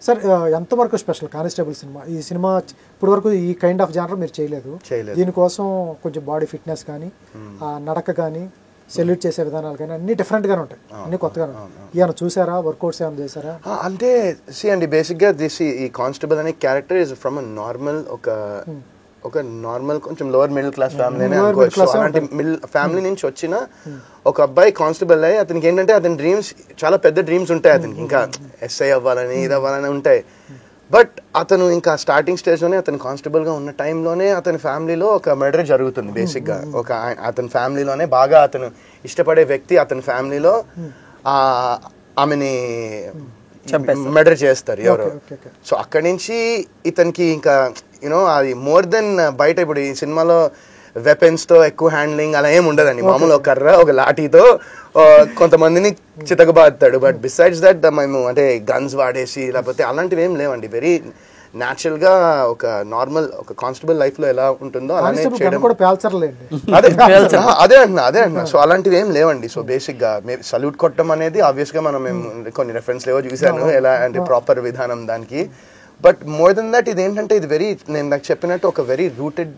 Sir ఎంతవరకు special constable cinema? ఈ cinema ఇప్పటి వరకు ఈ కైండ్ ఆఫ్ జానర్ మీరు చేయలేదు. దీనికోసం కొంచెం బాడీ ఫిట్నెస్ కానీ, నడక కానీ, సెల్యూట్ చేసే విధానాలు కానీ అన్ని డిఫరెంట్గానే ఉంటాయి, అన్ని కొత్తగానే ఉంటాయి. ఏమైనా చూసారా? వర్కౌట్స్ ఏమైనా చేశారా? అంటే అండి బేసిక్గా ఈ కానిస్టేబుల్ అనే క్యారెక్టర్ ఇస్ ఫ్రమ్ నార్మల్ ఒక నార్మల్ కొంచెం లోవర్ మిడిల్ క్లాస్ ఫ్యామిలీనే అనుకోవచ్చు. అలాంటి మిడిల్ ఫ్యామిలీ నుంచి వచ్చిన ఒక అబ్బాయి కానిస్టేబుల్ అయ్యి అతనికి ఏంటంటే అతని డ్రీమ్స్ చాలా పెద్ద డ్రీమ్స్ ఉంటాయి. అతనికి ఇంకా ఎస్ఐ అవ్వాలని ఇది అవ్వాలని ఉంటాయి. బట్ అతను ఇంకా స్టార్టింగ్ స్టేజ్లోనే అతను కానిస్టేబుల్గా ఉన్న టైంలోనే అతని ఫ్యామిలీలో ఒక మర్డర్ జరుగుతుంది. బేసిక్గా అతని ఫ్యామిలీలోనే బాగా అతను ఇష్టపడే వ్యక్తి అతని ఫ్యామిలీలో ఆమెని మర్డర్ చేస్తారు ఎవరో. సో అక్కడి నుంచి ఇతనికి ఇంకా యూనో అది మోర్ దెన్ బయట ఇప్పుడు ఈ సినిమాలో వెపన్స్తో ఎక్కువ హ్యాండ్లింగ్ అలా ఏమి ఉండదండి. మామూలు ఒక కర్ర ఒక లాఠీతో కొంతమందిని చితకబాదుతాడు. బట్ బిసైడ్స్ దట్ మేము అంటే గన్స్ వాడేసి లేకపోతే అలాంటివి ఏం లేవండి. వెరీ న్యాచురల్ గా ఒక నార్మల్ ఒక కానిస్టేబుల్ లైఫ్ లో ఎలా ఉంటుందో అలానే చేయడం. అదే అంటున్నా. సో అలాంటివి ఏం లేవండి. సో బేసిక్ గా సల్యూట్ కొట్టడం అనేది ఆబ్వియస్ గా మనం కొన్ని రెఫరెన్స్ లేవో చూసాను ఎలా అంటే ప్రాపర్ విధానం దానికి. బట్ మోర్ దెన్ దట్ ఇది ఏంటంటే ఇది వెరీ నేను నాకు చెప్పినట్టు ఒక వెరీ రూటెడ్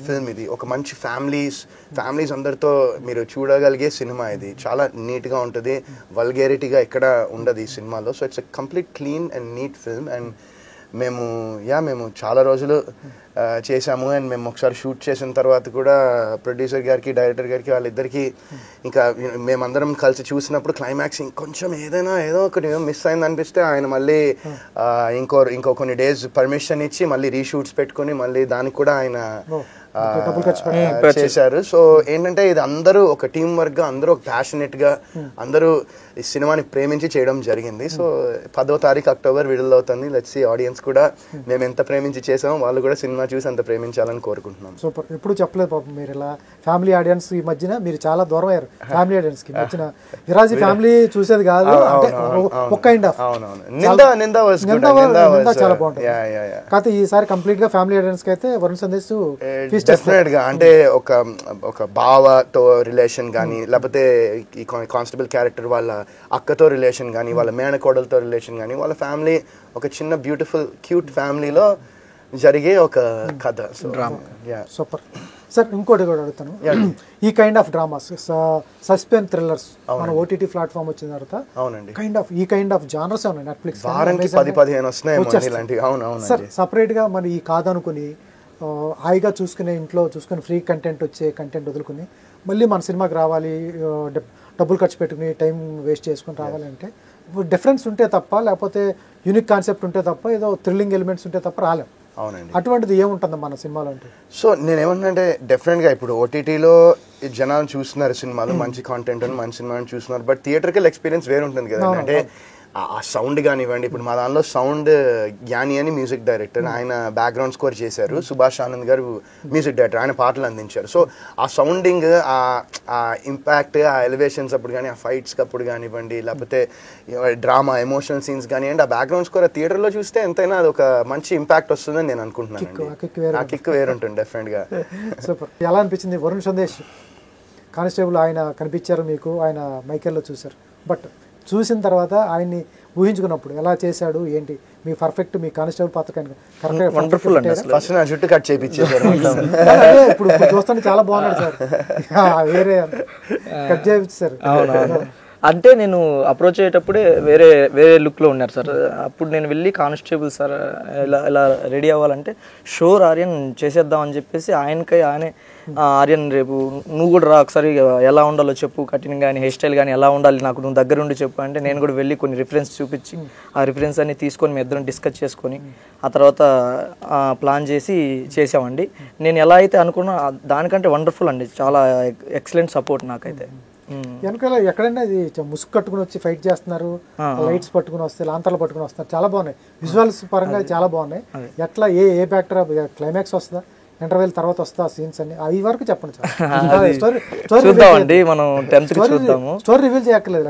ఫిల్మ్. ఇది ఒక మంచి ఫ్యామిలీస్ అందరితో మీరు చూడగలిగే సినిమా. ఇది చాలా నీట్గా ఉంటుంది, వల్గేరిటీగా ఎక్కడ ఉండదు ఈ సినిమాలో. So it's a complete clean and neat film. And మేము చాలా రోజులు చేసాము. అండ్ మేము ఒకసారి షూట్ చేసిన తర్వాత కూడా ప్రొడ్యూసర్ గారికి డైరెక్టర్ గారికి వాళ్ళిద్దరికి ఇంకా మేమందరం కలిసి చూసినప్పుడు క్లైమాక్స్ ఇంకొంచెం ఏదో ఒకటి మిస్ అయింది అనిపిస్తే ఆయన మళ్ళీ ఇంకో కొన్ని డేస్ పర్మిషన్ ఇచ్చి మళ్ళీ రీషూట్స్ పెట్టుకుని మళ్ళీ దానికి కూడా ఆయన చేశారు. సో ఏంటంటే ఇది అందరూ ఒక టీం వర్క్ గా అందరూ ఒక ప్యాషనెట్ గా అందరూ ఈ సినిమాని ప్రేమించి చేయడం జరిగింది. సో 10వ తారీఖు అక్టోబర్ విడుదలవుతుంది. లెట్స్ సీ ఆడియన్స్ కూడా మేము ఎంత ప్రేమించి చేసామో వాళ్ళు కూడా సినిమా చూసి అంత ప్రేమించాలని కోరుకుంటున్నాం. సూపర్. ఎప్పుడు చెప్పలేదు పాపం మీరు ఇలా ఫ్యామిలీ ఆడియన్స్ ఈ మధ్యన మీరు చాలా దూరం అయ్యారు ఫ్యామిలీ ఆడియన్స్ కి. మధ్యన విరాజీ ఫ్యామిలీ చూసేది కాదు అంటే ఒక కైండ్ ఆఫ్ నిందా చాలా బాగుంటుంది. కాకపోతే ఈసారి కంప్లీట్ గా ఫ్యామిలీ ఆడియన్స్ కి అయితే వరుణ్ సందేశ్ డెఫినెట్ గా అంటే ఒక బావతో రిలేషన్ కానీ లేకపోతే ఈ కానిస్టేబుల్ క్యారెక్టర్ వాళ్ళ అక్కతో రిలేషన్ కానీ వాళ్ళ మేనకోడలతో రిలేషన్ కానీ వాళ్ళ ఫ్యామిలీ ఒక చిన్న బ్యూటిఫుల్ క్యూట్ ఫ్యామిలీలో జరిగే ఒక కథ. సూపర్. సార్ ఇంకోటి కూడా అడుగుతాను, ఈ kind of dramas suspense thrillers మన ఓటీటీ ప్లాట్ఫామ్ వచ్చిన తర్వాత అవునండి ఈ కైండ్ ఆఫ్ జానర్స్ ఉన్నాయి నెట్ఫ్లిక్స్ వారానికి 10-15 వస్తున్నాయి. సార్ సపరేట్ గా మరి ఈ కాదనుకుని హాయిగా చూసుకునే ఇంట్లో చూసుకుని ఫ్రీ కంటెంట్ వచ్చే కంటెంట్ వదులుకుని మళ్ళీ మన సినిమాకి రావాలి, డబ్బులు ఖర్చు పెట్టుకుని టైం వేస్ట్ చేసుకుని రావాలంటే డిఫరెన్స్ ఉంటే తప్ప లేకపోతే యూనిక్ కాన్సెప్ట్ ఉంటే తప్ప ఏదో థ్రిల్లింగ్ ఎలిమెంట్స్ ఉంటే తప్ప రాలేం. అవునండి. అటువంటిది ఏముంటుంది మన సినిమాలో అంటే? సో నేనేమంటే డెఫినెట్గా ఇప్పుడు ఓటీటీలో జనాలు చూస్తున్నారు సినిమాలు, మంచి కాంటెంట్ అని మంచి సినిమాని చూస్తున్నారు. బట్ థియేటర్కల్ ఎక్స్పీరియన్స్ వేరు ఉంటుంది కదా. అంటే ఆ సౌండ్ కానివ్వండి, ఇప్పుడు మా దానిలో సౌండ్ జ్ఞాని అని మ్యూజిక్ డైరెక్టర్, ఆయన బ్యాక్గ్రౌండ్ స్కోర్ చేశారు. సుభాష్ ఆనంద్ గారు మ్యూజిక్ డైరెక్టర్, ఆయన పాటలు అందించారు. సో ఆ సౌండింగ్, ఆ ఇంపాక్ట్, ఆ ఎలివేషన్స్ అప్పుడు కానీ, ఆ ఫైట్స్ అప్పుడు కానివ్వండి, లేకపోతే డ్రామా ఎమోషనల్ సీన్స్ కానివ్వండి, ఆ బ్యాక్గ్రౌండ్ స్కోర్ థియేటర్లో చూస్తే ఎంతైనా అది ఒక మంచి ఇంపాక్ట్ వస్తుందని నేను అనుకుంటున్నాను. ఆ కిక్ వేరుంటుంది డెఫినెట్గా. సూపర్. ఎలా అనిపించింది వరుణ్ సందేశ్ కానిస్టేబుల్? ఆయన కనిపించారు మీకు, ఆయన మైకెల్లో చూశారు. బట్ చూసిన తర్వాత ఆయన్ని ఊహించుకున్నప్పుడు ఎలా చేశాడు ఏంటి? మీ పర్ఫెక్ట్ మీ కానిస్టేబుల్ పాత్ర ఫస్ట్ నా జుట్టు కట్ చేయించారు. ఇప్పుడు చూస్తుంటే చాలా బాగున్నాడు సార్, వేరే కట్ చేయించారు. అంటే నేను అప్రోచ్ అయ్యేటప్పుడే వేరే లుక్లో ఉన్నారు సార్. అప్పుడు నేను వెళ్ళి కానిస్టేబుల్ సార్ ఇలా రెడీ అవ్వాలంటే షోర్ ఆర్యన్ చేసేద్దాం అని చెప్పేసి ఆయనే ఆర్యన్ రేపు నువ్వు కూడా రా ఒకసారి ఎలా ఉండాలో చెప్పు, కటింగ్ కానీ హెయిర్ స్టైల్ కానీ ఎలా ఉండాలి నాకు నువ్వు దగ్గర ఉండి చెప్పు అంటే నేను కూడా వెళ్ళి కొన్ని రిఫరెన్స్ చూపించి ఆ రిఫరెన్స్ అన్ని తీసుకొని మీ ఇద్దరం డిస్కస్ చేసుకొని ఆ తర్వాత ప్లాన్ చేసామండి. నేను ఎలా అయితే అనుకున్నా దానికంటే వండర్ఫుల్ అండి, చాలా ఎక్సలెంట్ సపోర్ట్ నాకైతే. వెనకాల ఎక్కడైనా ఇది ముసుగు కట్టుకుని వచ్చి ఫైట్ చేస్తున్నారు, లైట్స్ పట్టుకుని వస్తాయి, లాంతర్లు పట్టుకుని వస్తున్నారు, చాలా బాగున్నాయి విజువల్స్ పరంగా చాలా బాగున్నాయి. ఎట్లా ఏ బ్యాక్టర్ క్లైమాక్స్ వస్తుందా, ఇంటర్వెల్ తర్వాత వస్తా సీన్స్ అన్ని అవి వరకు చెప్పండి సార్. స్టోరీ రివీల్ చేయక్కర్లేదు.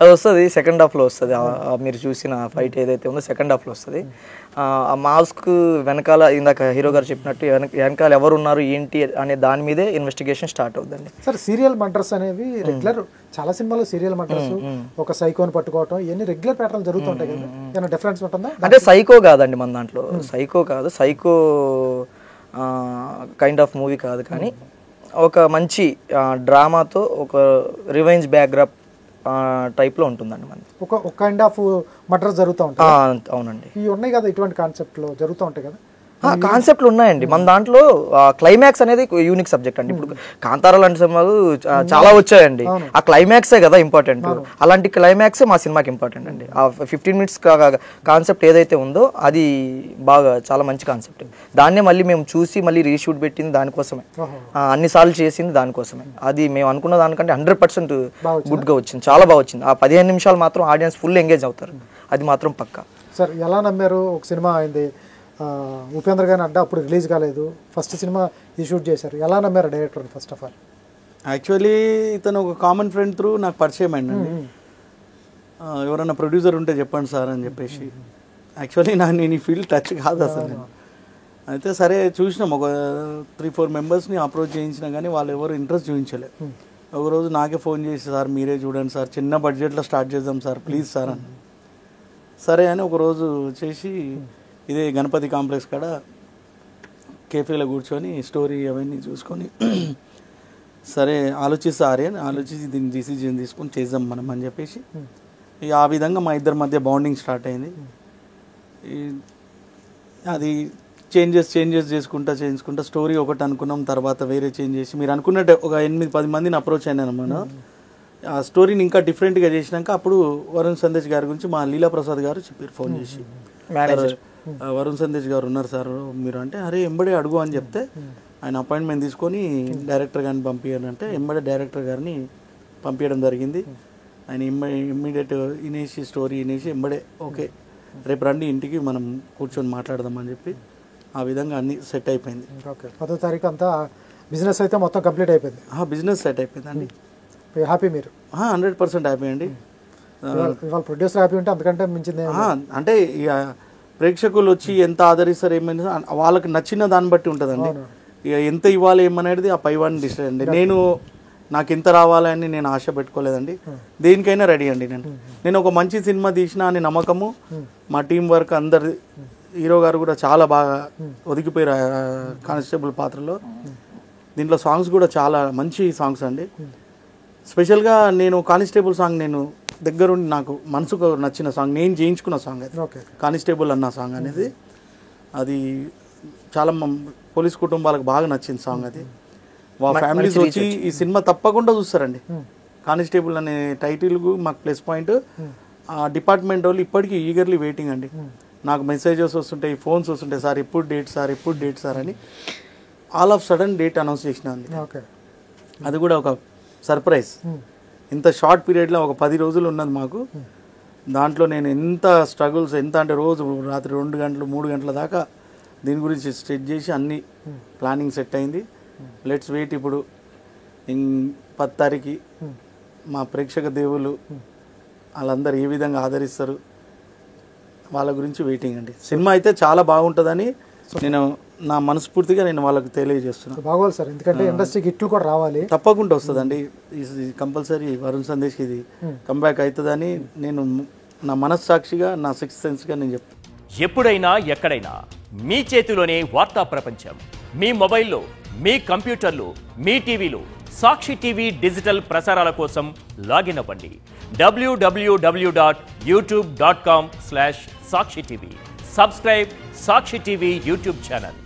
అది వస్తుంది సెకండ్ హాఫ్లో వస్తుంది. మీరు చూసిన ఫైట్ ఏదైతే ఉందో సెకండ్ హాఫ్లో వస్తుంది. ఆ మాస్క్ వెనకాల ఇందాక హీరో గారు చెప్పినట్టు వెనకాల ఎవరు ఉన్నారు ఏంటి అనే దాని మీదే ఇన్వెస్టిగేషన్ స్టార్ట్ అవుతుందండి. సార్ సీరియల్ మర్డర్స్ అనేవి రెగ్యులర్, చాలా సినిమాలో సీరియల్ మర్డర్స్, ఒక సైకోని పట్టుకోవటం ఇవన్నీ రెగ్యులర్ ప్యాటర్న్ జరుగుతుంటాయి కదా, ఏమైనా డిఫరెన్స్ ఉంటుందా? అంటే సైకో కాదండి మన దాంట్లో, సైకో కాదు, సైకో కైండ్ ఆఫ్ మూవీ కాదు, కానీ ఒక మంచి డ్రామాతో ఒక రివెంజ్ బ్యాక్డ్రాప్ టైప్లో ఉంటుందండి మనది. ఒక కైండ్ ఆఫ్ మర్డర్స్ జరుగుతూ ఉంటాయి. అవునండి, ఇవి ఉన్నాయి కదా, ఇటువంటి కాన్సెప్ట్లో జరుగుతూ ఉంటాయి కదా. కాన్సెప్ట్లు ఉన్నాయండి మన దాంట్లో. క్లైమాక్స్ అనేది యూనిక్ సబ్జెక్ట్ అండి. ఇప్పుడు కాంతారా లాంటి సినిమాలు చాలా వచ్చాయండి, ఆ క్లైమాక్సే కదా ఇంపార్టెంట్. అలాంటి క్లైమాక్స్ మా సినిమాకి ఇంపార్టెంట్ అండి. ఆ 15 minutes కాన్సెప్ట్ ఏదైతే ఉందో అది బాగా చాలా మంచి కాన్సెప్ట్. దాన్నే మళ్ళీ మేము చూసి మళ్ళీ రీషూట్ పెట్టింది దానికోసమే, అన్నిసార్లు చేసింది దానికోసమే. అది మేము అనుకున్న దానికంటే 100% గుడ్గా వచ్చింది, చాలా బాగా వచ్చింది. ఆ 15 నిమిషాలు మాత్రం ఆడియన్స్ ఫుల్ ఎంగేజ్ అవుతారు, అది మాత్రం పక్కా. సార్ ఎలా నమ్మారు? ఒక సినిమా అయింది ఉపేంద్ర గారిని అడ్డా, అప్పుడు రిలీజ్ కాలేదు, ఫస్ట్ సినిమా ఈ షూట్ చేశారు, ఎలా నమ్మారు director? First of all actually ఇతను ఒక కామన్ ఫ్రెండ్ త్రూ నాకు పరిచయం అయిందండి. ఎవరైనా ప్రొడ్యూసర్ ఉంటే చెప్పండి సార్ అని చెప్పేసి. యాక్చువల్లీ నేను ఈ ఫీల్డ్ టచ్ కాదు అసలు. అయితే సరే చూసినాం, ఒక 3-4 మెంబర్స్ని అప్రోచ్ చేయించినా కానీ వాళ్ళు ఎవరు ఇంట్రెస్ట్ చూపించలే. ఒకరోజు నాకే ఫోన్ చేసి, సార్ మీరే చూడండి సార్, చిన్న బడ్జెట్లో స్టార్ట్ చేద్దాం సార్ ప్లీజ్ సార్ అని. సరే అని ఒకరోజు చేసి ఇదే గణపతి కాంప్లెక్స్ కాడ కేఫేలో కూర్చొని స్టోరీ అవన్నీ చూసుకొని సరే ఆలోచిస్తారే అని ఆలోచించి దీన్ని డిసిజన్ తీసుకొని చేద్దాం మనం అని చెప్పేసి ఆ విధంగా మా ఇద్దరి మధ్య బాండింగ్ స్టార్ట్ అయింది. అది చేంజెస్ చేసుకుంటా స్టోరీ ఒకటి అనుకున్నాం, తర్వాత వేరే చేంజ్ చేసి మీరు అనుకున్నట్టే ఒక 8-10 మందిని అప్రోచ్ అయినాను మనం. ఆ స్టోరీని ఇంకా డిఫరెంట్గా చేసినాక అప్పుడు వరుణ్ సందేశ్ గారి గురించి మా లీలా ప్రసాద్ గారు చెప్పారు ఫోన్ చేసి, వరుణ్ సందేశ్ గారు ఉన్నారు సార్ మీరు అంటే, అరే ఎంబడే అడుగు అని చెప్తే ఆయన అపాయింట్మెంట్ తీసుకొని డైరెక్టర్ గారిని పంపించాలంటే ఎంబడే డైరెక్టర్ గారిని పంపించడం జరిగింది. ఆయన ఇమ్మీడియట్ వినేసి స్టోరీ వినేసి ఎంబడే ఓకే రేపు రండి ఇంటికి మనం కూర్చొని మాట్లాడదామని చెప్పి ఆ విధంగా అన్ని సెట్ అయిపోయింది. ఓకే, 10వ తారీఖు అంతా బిజినెస్ అయితే మొత్తం కంప్లీట్ అయిపోయింది. బిజినెస్ సెట్ అయిపోయిందండి. హ్యాపీ మీరు? 100% హ్యాపీ అండి. ఇవాళ ప్రొడ్యూసర్ హ్యాపీ ఉంటే అంతకంటే మించింది అంటే ఇక ప్రేక్షకులు వచ్చి ఎంత ఆదరిస్తారు ఏమైనా వాళ్ళకి నచ్చిన దాన్ని బట్టి ఉంటుందండి. ఇక ఎంత ఇవ్వాలి ఏమనేది ఆ పైవాడిని డిసైడ్ అండి. నాకు ఎంత రావాలని నేను ఆశ పెట్టుకోలేదండి, దేనికైనా రెడీ అండి. నేను ఒక మంచి సినిమా తీసినా అని నమ్మకము, మా టీం వర్క్ అందరి, హీరో గారు కూడా చాలా బాగా ఒదిగిపోయారు కానిస్టేబుల్ పాత్రలో. దీంట్లో సాంగ్స్ కూడా చాలా మంచి సాంగ్స్ అండి. స్పెషల్గా నేను కానిస్టేబుల్ సాంగ్ నేను దగ్గరుండి నాకు మనసుకు నచ్చిన సాంగ్, నేను చేయించుకున్న సాంగ్ అది కానిస్టేబుల్ అన్న సాంగ్ అనేది. అది చాలా పోలీస్ కుటుంబాలకు బాగా నచ్చింది సాంగ్. అది మా ఫ్యామిలీస్ వచ్చి ఈ సినిమా తప్పకుండా చూస్తారండి. కానిస్టేబుల్ అనే టైటిల్ మాకు ప్లస్ పాయింట్. ఆ డిపార్ట్మెంట్ వాళ్ళు ఇప్పటికీ ఈగర్లీ వెయిటింగ్ అండి. నాకు మెసేజెస్ వస్తుంటాయి, ఫోన్స్ వస్తుంటాయి, సార్ ఎప్పుడు డేట్ సార్ అని. All of sudden date announce చేసిన అది కూడా ఒక సర్ప్రైజ్. ఇంత షార్ట్ పీరియడ్లో ఒక 10 రోజులు ఉన్నది మాకు. దాంట్లో నేను ఎంత స్ట్రగుల్స్, ఎంత అంటే రోజు రాత్రి 2 గంటలు 3 గంటల దాకా దీని గురించి సెట్ చేసి అన్ని ప్లానింగ్ సెట్ అయింది. Let's wait. ఇప్పుడు 10 తారీఖు మా ప్రేక్షక దేవులు వాళ్ళందరూ ఏ విధంగా ఆదరిస్తారు వాళ్ళ గురించి వెయిటింగ్ అండి. సినిమా అయితే చాలా బాగుంటుందని నేను నా మనస్ఫూర్తిగా నేను వాళ్ళకి తెలియజేస్తున్నాను. బాగోవాలి సార్, ఎందుకంటే ఇండస్ట్రీకి ఇట్లు కూడా రావాలి, తప్పకుండా వస్తుందండి. కంపల్సరీ వరుణ్ సందేశ్కి ఇది కంబ్యాక్ అవుతుందని నేను నా మనస్సాక్షిగా, నా సిక్స్త్ సెన్స్గా నేను చెప్తాను. ఎప్పుడైనా ఎక్కడైనా మీ చేతిలోనే వార్తా ప్రపంచం. మీ మొబైల్లో, మీ కంప్యూటర్లో, మీ టీవీలో సాక్షి టీవీ డిజిటల్ ప్రసారాల కోసం లాగిన్ అవ్వండి. www.youtube.com/సాక్షి టీవీ. సబ్స్క్రైబ్ సాక్షి టీవీ యూట్యూబ్ ఛానల్.